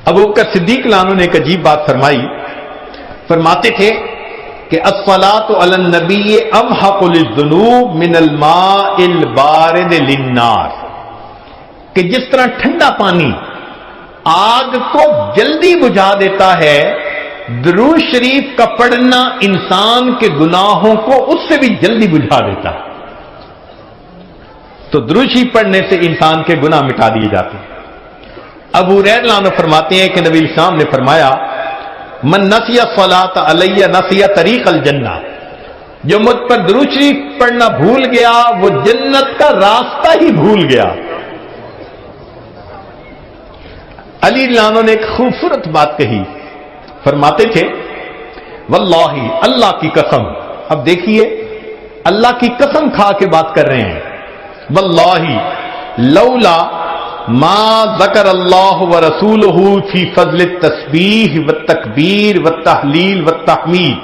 ابو بکر صدیق عنہ نے ایک عجیب بات فرمائی. فرماتے تھے کہ الصلاۃ علی النبی امحق للذنوب من الماء البارد للنار، کہ جس طرح ٹھنڈا پانی آگ کو جلدی بجھا دیتا ہے، درود شریف کا پڑھنا انسان کے گناہوں کو اس سے بھی جلدی بجھا دیتا ہے. تو درود شریف پڑھنے سے انسان کے گناہ مٹا دیے جاتے ہیں. ابو ہریرہ عنہ فرماتے ہیں کہ نبی الاسلام نے فرمایا من نسی الصلاۃ علی نسی طریق الجنہ، جو مجھ پر درود شریف پڑھنا بھول گیا وہ جنت کا راستہ ہی بھول گیا. علی عنہ نے ایک خوبصورت بات کہی. فرماتے تھے واللہ، اللہ کی قسم، اب دیکھیے اللہ کی قسم کھا کے بات کر رہے ہیں، واللہ لولا ما ذکر اللہ ورسولہ فی فضل التسبیح والتکبیر والتحلیل والتحمید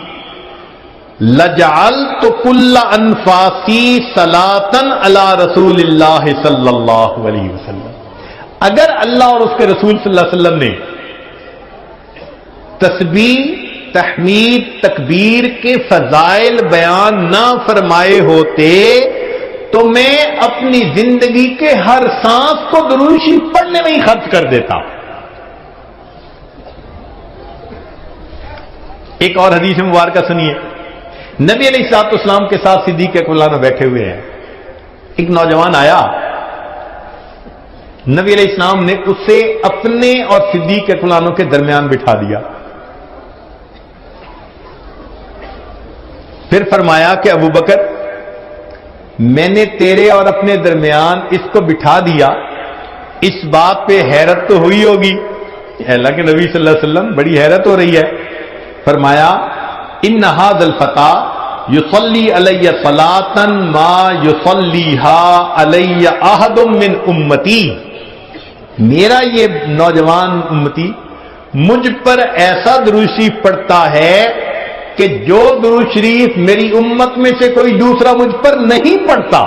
لجعلت کل انفاسی صلاۃ علی رسول اللہ صلی اللہ علیہ وسلم. اگر اللہ اور اس کے رسول صلی اللہ علیہ وسلم نے تسبیح، تحمید، تکبیر کے فضائل بیان نہ فرمائے ہوتے تو میں اپنی زندگی کے ہر سانس کو درود شریف پڑھنے میں ہی خرچ کر دیتا. ایک اور حدیث مبارکہ سنیے. نبی علیہ الصلوۃ والسلام کے ساتھ صدیق اکبر بیٹھے ہوئے ہیں. ایک نوجوان آیا، نبی علیہ السلام نے اسے اپنے اور صدیق اکبر کے درمیان بٹھا دیا. پھر فرمایا کہ ابو بکر، میں نے تیرے اور اپنے درمیان اس کو بٹھا دیا، اس بات پہ حیرت تو ہوئی ہوگی. اللہ کے نبی صلی اللہ علیہ وسلم بڑی حیرت ہو رہی ہے. فرمایا ان ھذا الفتى یصلی علی صلاۃ ما یصلیھا علی احد من امتی، میرا یہ نوجوان امتی مجھ پر ایسا درود شریف پڑھتا ہے کہ جو درود شریف میری امت میں سے کوئی دوسرا مجھ پر نہیں پڑھتا.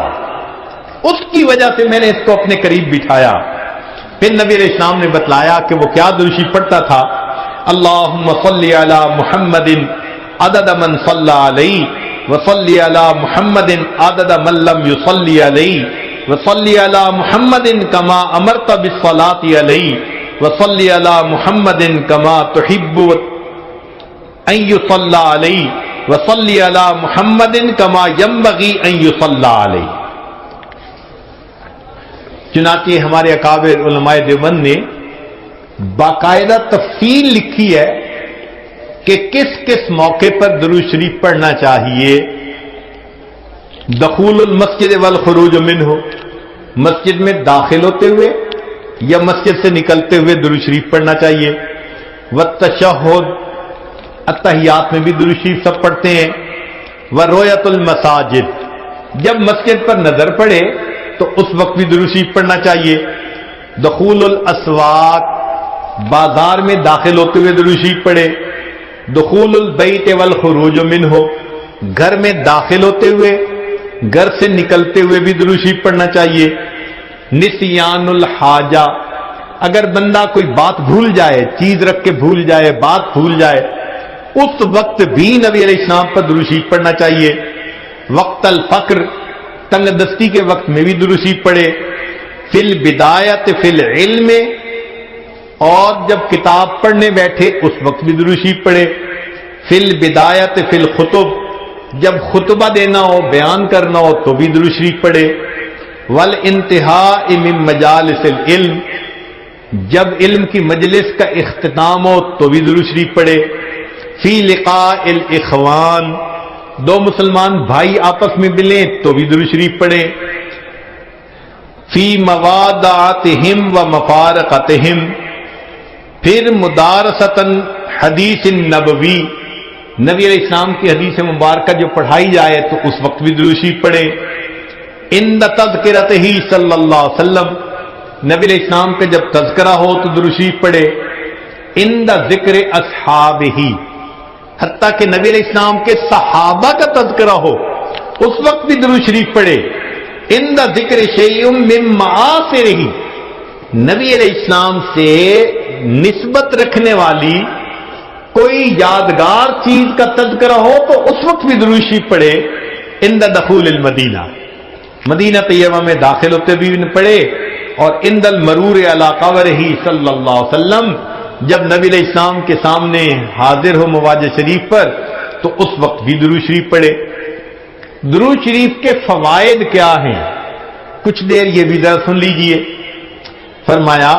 اس کی وجہ سے میں نے اس کو اپنے قریب بٹھایا. پھر نبی علیہ السلام نے بتلایا کہ وہ کیا درود شریف پڑھتا تھا. اللہم صلی علی محمد عدد من صلی علیہ وصلی علی محمد عدد من لم یصلی علیہ وصلی علی محمد کما امرت بالصلاۃ علیہ وصلی علی محمد کما تحب ان یصلی علیہ وصلی علی محمد کما ینبغی ان یصلی علیہ. چنانچہ ہمارے اکابر علماء دیوبند نے باقاعدہ تفصیل لکھی ہے کہ کس کس موقع پر درود شریف پڑھنا چاہیے. دخول المسجد والخروج منہ، مسجد میں داخل ہوتے ہوئے یا مسجد سے نکلتے ہوئے درود شریف پڑھنا چاہیے. والتشہد، اتحیات میں بھی درود شریف سب پڑھتے ہیں. ورؤیت المساجد، جب مسجد پر نظر پڑے تو اس وقت بھی درود شریف پڑھنا چاہیے. دخول الاسواق، بازار میں داخل ہوتے ہوئے درود شریف پڑھے. دخول البیت والخروج منہ، گھر میں داخل ہوتے ہوئے گھر سے نکلتے ہوئے بھی درود شریف پڑھنا چاہیے. نسیان الحاجہ، اگر بندہ کوئی بات بھول جائے، چیز رکھ کے بھول جائے، بات بھول جائے، اس وقت بھی نبی علیہ السلام پر درود شریف پڑھنا چاہیے. وقت الفقر، تنگ دستی کے وقت میں بھی درود شریف پڑھے. فی البدایت فی العلم، اور جب کتاب پڑھنے بیٹھے اس وقت بھی درود شریف پڑھے. فی البدایت فی الخطب، جب خطبہ دینا ہو، بیان کرنا ہو تو بھی درود شریف پڑھے. والانتہاء من مجالس العلم، جب علم کی مجلس کا اختتام ہو تو بھی درود شریف پڑھے. فی لقاء الاخوان، دو مسلمان بھائی آپس میں ملیں تو بھی درود شریف پڑھے. فی موادعتہم و مفارقتہم، پھر مدارستاً حدیث نبوی، نبی علیہ السلام کی حدیث مبارکہ جو پڑھائی جائے تو اس وقت بھی درود شریف پڑھے. عند تذکرتہ صلی اللہ علیہ وسلم، نبی علیہ السلام کا جب تذکرہ ہو تو درود شریف پڑھے. عند ذکر اصحابہ، حتیٰ کہ نبی علیہ السلام کے صحابہ کا تذکرہ ہو اس وقت بھی درود شریف پڑھے. عند ذکر شیء من معاصرہ، نبی علیہ السلام سے نسبت رکھنے والی کوئی یادگار چیز کا تذکرہ ہو تو اس وقت بھی درود شریف پڑھے عند دخول المدینہ، مدینہ طیبہ میں داخل ہوتے بھی پڑھے، اور عند المرور علی قبرہ صلی اللہ علیہ وسلم، جب نبی علیہ السلام کے سامنے حاضر ہو مواجہ شریف پر تو اس وقت بھی درود شریف پڑھے۔ درود شریف کے فوائد کیا ہیں؟ کچھ دیر یہ بھی ذرا سن لیجئے۔ فرمایا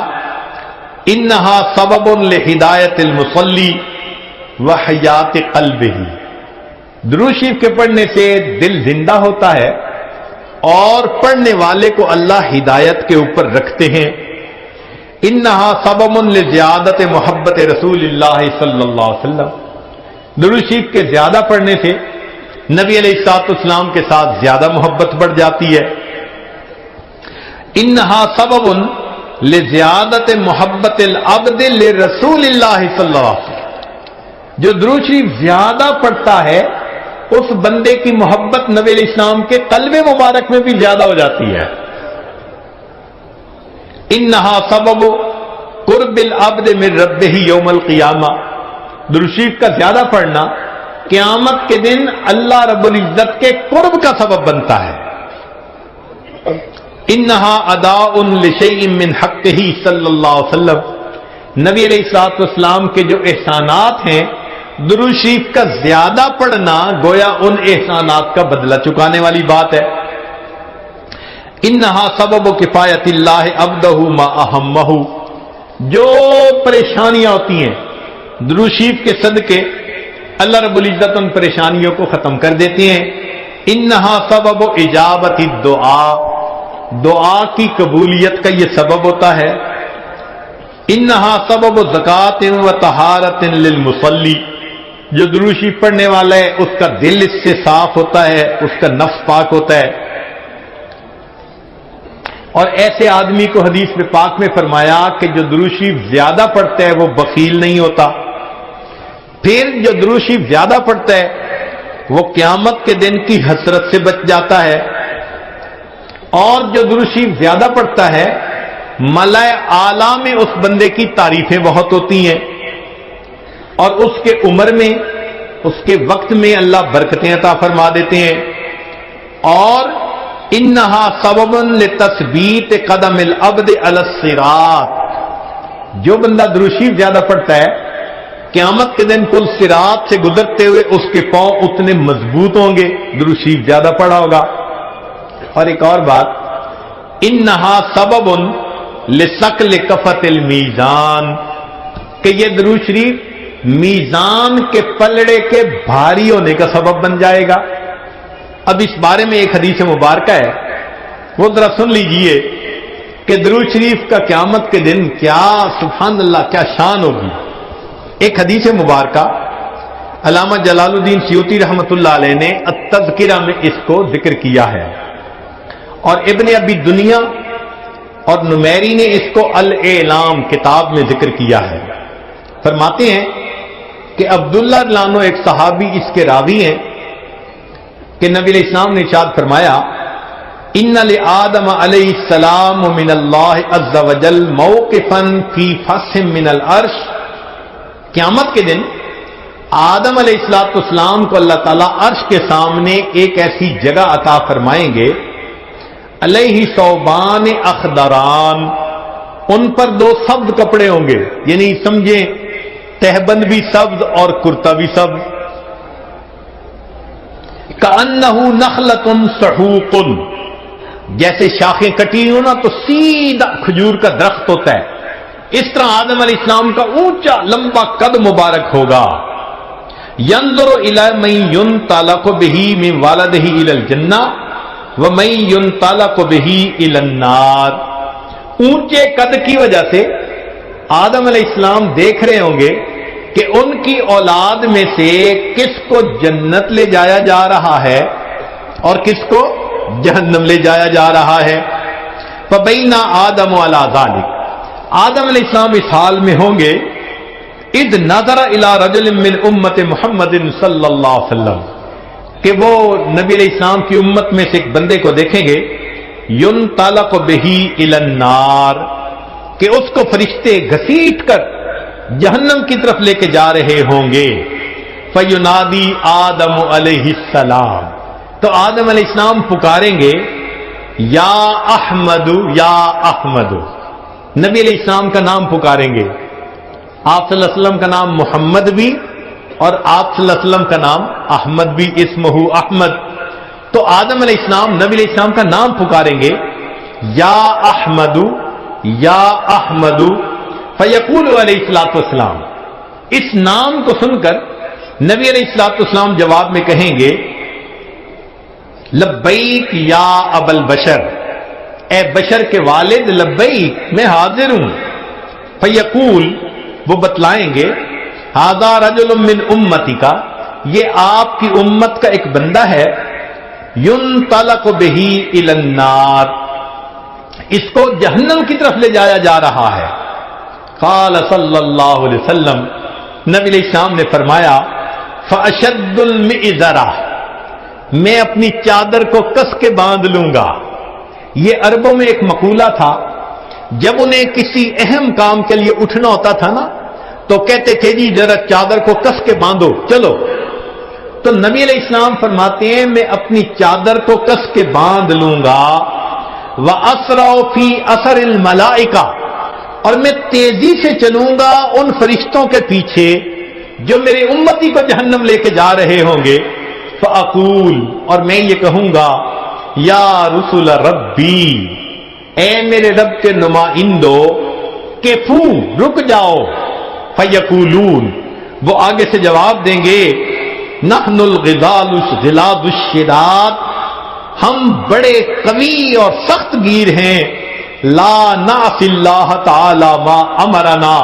انہا سبب لہدایت المصلی وحیات قلبہ، درود شریف کے پڑھنے سے دل زندہ ہوتا ہے اور پڑھنے والے کو اللہ ہدایت کے اوپر رکھتے ہیں۔ انہا سبب لزیادت محبت رسول اللہ صلی اللہ علیہ وسلم، درود شریف کے زیادہ پڑھنے سے نبی علیہ الصلوۃ والسلام کے ساتھ زیادہ محبت بڑھ جاتی ہے۔ انہا سبب لزیادت محبت العبد لرسول اللہ صلی اللہ علیہ وسلم، جو درود شریف زیادہ پڑھتا ہے اس بندے کی محبت نبی علیہ السلام کے قلب مبارک میں بھی زیادہ ہو جاتی ہے۔ انہا سبب قرب العبد من ربہ یوم القیامہ، درود شریف کا زیادہ پڑھنا قیامت کے دن اللہ رب العزت کے قرب کا سبب بنتا ہے۔ انہا اداء لشیء من حقہ صلی اللہ علیہ وسلم، نبی علیہ الصلوۃ والسلام کے جو احسانات ہیں درود شریف کا زیادہ پڑھنا گویا ان احسانات کا بدلہ چکانے والی بات ہے۔ انہا سبب کفایت اللہ عبدہ ما اہمہ، جو پریشانیاں ہوتی ہیں درود شریف کے صدقے اللہ رب العزت ان پریشانیوں کو ختم کر دیتے ہیں۔ انہا سبب اجابت الدعاء، دعا کی قبولیت کا یہ سبب ہوتا ہے۔ انہا سبب زکات و طہارت للمصلی، جو درود شریف پڑھنے والا ہے اس کا دل اس سے صاف ہوتا ہے، اس کا نفس پاک ہوتا ہے، اور ایسے آدمی کو حدیث میں پاک میں فرمایا کہ جو درود شریف زیادہ پڑھتا ہے وہ بخیل نہیں ہوتا۔ پھر جو درود شریف زیادہ پڑھتا ہے وہ قیامت کے دن کی حسرت سے بچ جاتا ہے، اور جو درود شریف زیادہ پڑھتا ہے ملائے اعلیٰ میں اس بندے کی تعریفیں بہت ہوتی ہیں، اور اس کے عمر میں اس کے وقت میں اللہ برکتیں عطا فرما دیتے ہیں۔ اور انہا سبب لتثبیت قدم العبد علی الصراط، جو بندہ درود شریف زیادہ پڑھتا ہے قیامت کے دن پل صراط سے گزرتے ہوئے اس کے پاؤں اتنے مضبوط ہوں گے، درود شریف زیادہ پڑھا ہوگا۔ اور ایک اور بات، انہا سبب لثقل کفۃ المیزان، کہ یہ درود شریف میزان کے پلڑے کے بھاری ہونے کا سبب بن جائے گا۔ اب اس بارے میں ایک حدیث مبارکہ ہے، وہ ذرا سن لیجئے کہ درود شریف کا قیامت کے دن کیا سبحان اللہ کیا شان ہوگی۔ ایک حدیث مبارکہ علامہ جلال الدین سیوطی رحمۃ اللہ علیہ نے التذکرہ میں اس کو ذکر کیا ہے، اور ابن ابی دنیا اور نمیری نے اس کو الاعلام کتاب میں ذکر کیا ہے۔ فرماتے ہیں کہ عبداللہ لانو ایک صحابی اس کے راوی ہیں کہ نبی علیہ السلام نے ارشاد فرمایا ان لآدم علیہ السلام من اللہ عز وجل موقفا فی فصح من العرش، قیامت کے دن آدم علیہ السلام کو اللہ تعالیٰ عرش کے سامنے ایک ایسی جگہ عطا فرمائیں گے، علیہ ثوبان اخضران، ان پر دو سبز کپڑے ہوں گے، یعنی سمجھیں تہبند بھی سبز اور کرتا بھی سبز، کأنہ نخلۃ سحوق، جیسے شاخیں کٹی ہوں نا تو سیدھا کھجور کا درخت ہوتا ہے، اس طرح آدم علیہ السلام کا اونچا لمبا قد مبارک ہوگا۔ ينظر الى من ينطلق به من والده الى الجنہ ومن ينطلق به الى النار، اونچے قد کی وجہ سے آدم علیہ السلام دیکھ رہے ہوں گے کہ ان کی اولاد میں سے کس کو جنت لے جایا جا رہا ہے اور کس کو جہنم لے جایا جا رہا ہے۔ فبین آدم علی ذلک، آدم علیہ السلام اس حال میں ہوں گے، اذ نظر الی رجل من امت محمد صلی اللہ علیہ وسلم، کہ وہ نبی علیہ السلام کی امت میں سے ایک بندے کو دیکھیں گے، ينطلق به الى النار، کہ اس کو فرشتے گھسیٹ کر جہنم کی طرف لے کے جا رہے ہوں گے. فینادی آدم علیہ السلام، تو آدم علیہ السلام پکاریں گے یا احمد یا احمد. نبی علیہ السلام کا نام پکاریں گے. آپ صلی اللہ علیہ وسلم کا نام محمد بھی اور آپ صلی اللہ علیہ وسلم کا نام احمد بھی، اسمہ احمد. تو آدم علیہ السلام نبی علیہ السلام کا نام پکاریں گے یا احمد یا احمد. فیقول علیہ الصلوۃ والسلام، اس نام کو سن کر نبی علیہ الصلوۃ والسلام جواب میں کہیں گے لبیک یا ابا البشر، اے بشر کے والد لبیک، میں حاضر ہوں. فیقول، وہ بتلائیں گے ھذا رجل من امتی کا، یہ آپ کی امت کا ایک بندہ ہے. ينطلق به الى النار، اس کو جہنم کی طرف لے جایا جا رہا ہے. قال صلی اللہ علیہ وسلم، نبی علیہ السلام نے فرمایا فاشد المئزرہ، میں اپنی چادر کو کس کے باندھ لوں گا. یہ عربوں میں ایک مقولہ تھا، جب انہیں کسی اہم کام کے لیے اٹھنا ہوتا تھا نا تو کہتے تھے جی ذرا چادر کو کس کے باندھو چلو. تو نبی علیہ السلام فرماتے ہیں میں اپنی چادر کو کس کے باندھ لوں گا. وَأَسْرَعُ فِي أَثَرِ الْمَلَائِكَةِ، اور میں تیزی سے چلوں گا ان فرشتوں کے پیچھے جو میرے امتی کو جہنم لے کے جا رہے ہوں گے. فَأَقُولُ، اور میں یہ کہوں گا یا رسول ربی، اے میرے رب کے نمائندو، کفو، رک جاؤ. فَيَقُولُونَ، وہ آگے سے جواب دیں گے نحن الغضال غلاظ الشداد، ہم بڑے قوی اور سخت گیر ہیں. لا نعصی اللہ تعالی ما امرنا،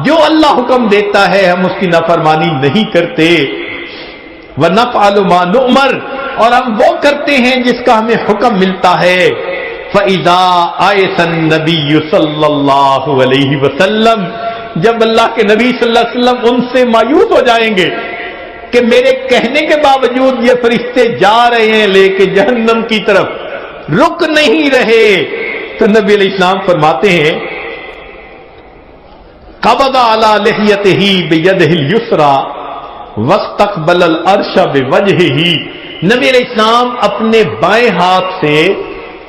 جو اللہ حکم دیتا ہے ہم اس کی نافرمانی نہیں کرتے. ونفعل ما نؤمر، اور ہم وہ کرتے ہیں جس کا ہمیں حکم ملتا ہے. فاذا آیس النبی صلی اللہ علیہ وسلم، جب اللہ کے نبی صلی اللہ علیہ وسلم ان سے مایوس ہو جائیں گے کہ میرے کہنے کے باوجود یہ فرشتے جا رہے ہیں لے کے جہنم کی طرف، رک نہیں رہے، تو نبی علیہ السلام فرماتے ہیں قبض علی لحیتہ بیدہ الیسری واستقبل العرش بوجہہ. نبی علیہ السلام اپنے بائیں ہاتھ سے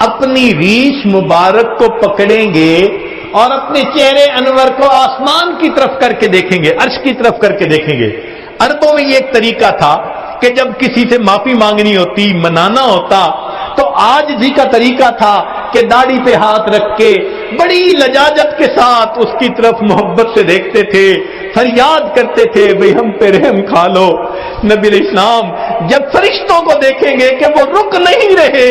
اپنی ریش مبارک کو پکڑیں گے اور اپنے چہرے انور کو آسمان کی طرف کر کے دیکھیں گے، عرش کی طرف کر کے دیکھیں گے. عربوں میں یہ ایک طریقہ تھا کہ جب کسی سے معافی مانگنی ہوتی، منانا ہوتا، تو آج جی کا طریقہ تھا کہ داڑھی پہ ہاتھ رکھ کے بڑی لجاجت کے ساتھ اس کی طرف محبت سے دیکھتے تھے، فریاد کرتے تھے بھئی ہم پہ رحم کھا لو. نبی علیہ السلام جب فرشتوں کو دیکھیں گے کہ وہ رک نہیں رہے،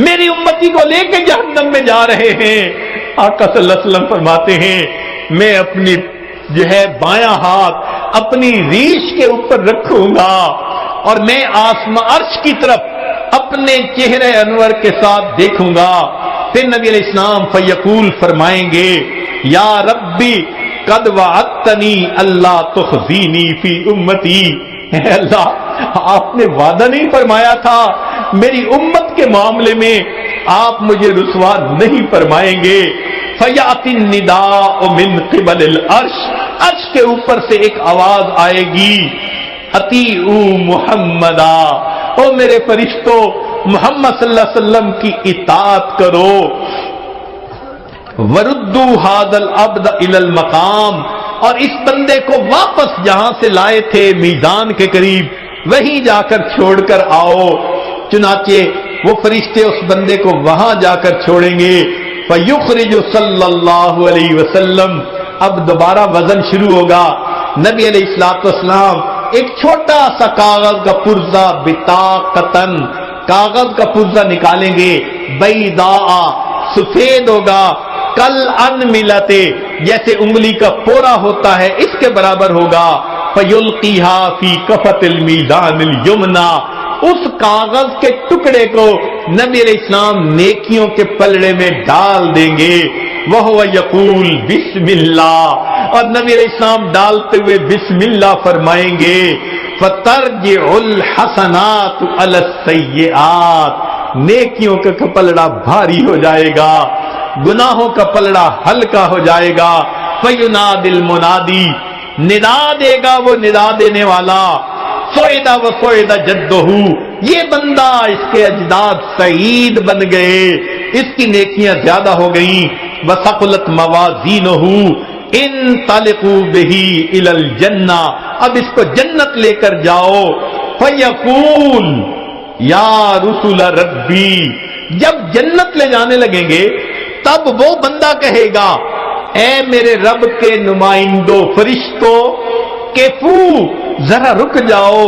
میری امتی کو لے کے جہنم میں جا رہے ہیں، آقا صلی اللہ علیہ وسلم فرماتے ہیں میں اپنی جو ہے بایاں ہاتھ اپنی ریش کے اوپر رکھوں گا اور میں آسمان عرش کی طرف اپنے چہرے انور کے ساتھ دیکھوں گا. پھر نبی علیہ السلام فیقول فرمائیں گے یا ربی قد وعدتنی اللہ تخزینی فی امتی، اے اللہ آپ نے وعدہ نہیں فرمایا تھا میری امت کے معاملے میں آپ مجھے رسوا نہیں فرمائیں گے. فیاتی النداء من قبل العرش، عرش کے اوپر سے ایک آواز آئے گی اطیعوا محمدا، او میرے فرشتوں محمد صلی اللہ علیہ وسلم کی اطاعت کرو. وردوا ھذا العبد الی المقام، اور اس بندے کو واپس جہاں سے لائے تھے میدان کے قریب وہیں جا کر چھوڑ کر آؤ. چنانچہ وہ فرشتے اس بندے کو وہاں جا کر چھوڑیں گے. فیخرج صلی اللہ علیہ وسلم، اب دوبارہ وزن شروع ہوگا. نبی علیہ الصلوۃ والسلام ایک چھوٹا سا کاغذ کا پرزہ بطاقتن، کاغذ کا پرزہ نکالیں گے، بیضاء، سفید ہوگا، کل ان ملتے، جیسے انگلی کا پورا ہوتا ہے اس کے برابر ہوگا. فیلقیھا فی کفۃ المیزان الیمنی، اس کاغذ کے ٹکڑے کو نبی علیہ السلام نیکیوں کے پلڑے میں ڈال دیں گے. وہو یقول بسم اللہ، اور نبی علیہ السلام ڈالتے ہوئے بسم اللہ فرمائیں گے. فترجع الحسنات علی السیئات، نیکیوں کا پلڑا بھاری ہو جائے گا، گناہوں کا پلڑا ہلکا ہو جائے گا. فینادل منادی، ندا دے گا وہ ندا دینے والا، سوئدہ و سوئدہ جدہ، یہ بندہ اس کے اجداد سعید بن گئے، اس کی نیکیاں زیادہ ہو گئیں، وثقلت موازینہ، انطلقوا بہ الی الجنہ، اب اس کو جنت لے کر جاؤ، فیقول یا رسول ربی، جب جنت لے جانے لگیں گے تب وہ بندہ کہے گا اے میرے رب کے نمائندوں فرشتوں، کہ ذرا رک جاؤ،